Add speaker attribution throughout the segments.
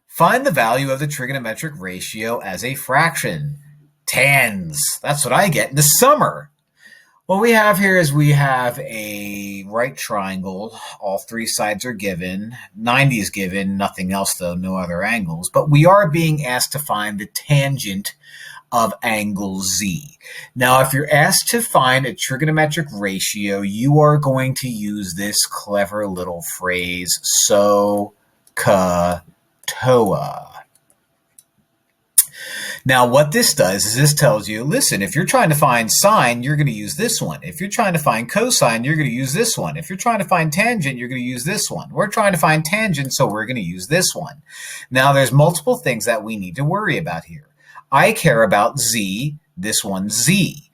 Speaker 1: Find the value of the trigonometric ratio as a fraction. Tans. That's what I get in the summer. What we have here is we have a right triangle. All three sides are given. 90 is given. Nothing else, though. No other angles. But we are being asked to find the tangent of angle Z. Now, if you're asked to find a trigonometric ratio, you are going to use this clever little phrase, SOH CAH TOA. Now, what this does is this tells you, listen, if you're trying to find sine, you're going to use this one. If you're trying to find cosine, you're going to use this one. If you're trying to find tangent, you're going to use this one. We're trying to find tangent, so we're going to use this one. Now, there's multiple things that we need to worry about here. I care about Z, this one Z.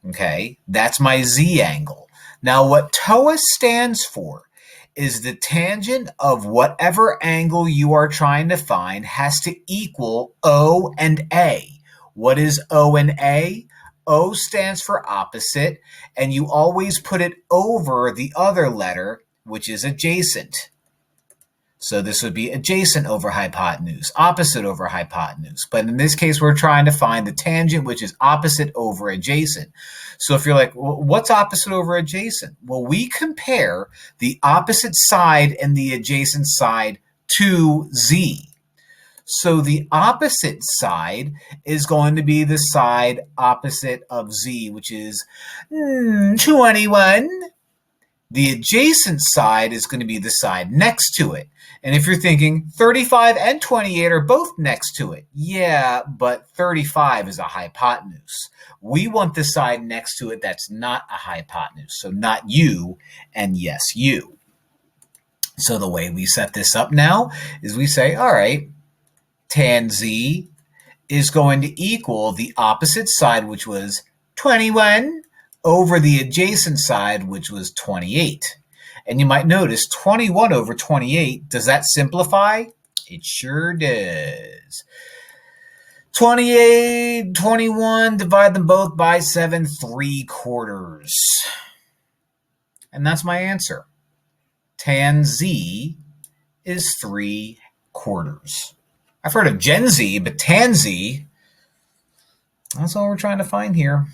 Speaker 1: Okay, that's my Z angle. Now, what TOA stands for is the tangent of whatever angle you are trying to find has to equal O and A. What is O and A? O stands for opposite, and you always put it over the other letter, which is adjacent. So this would be adjacent over hypotenuse, opposite over hypotenuse. But in this case, we're trying to find the tangent, which is opposite over adjacent. So if you're like, well, what's opposite over adjacent? Well, we compare the opposite side and the adjacent side to Z. So the opposite side is going to be the side opposite of Z, which is 21. The adjacent side is going to be the side next to it. And if you're thinking 35 and 28 are both next to it, yeah, but 35 is a hypotenuse. We want the side next to it that's not a hypotenuse. So not you and yes, you. So the way we set this up now is we say, all right, tan Z is going to equal the opposite side, which was 21, over the adjacent side, which was 28. And you might notice 21 over 28, does that simplify? It sure does. 28, 21, divide them both by 7, 3/4. And that's my answer. Tan Z is 3/4. I've heard of Gen Z, but tan Z, that's all we're trying to find here.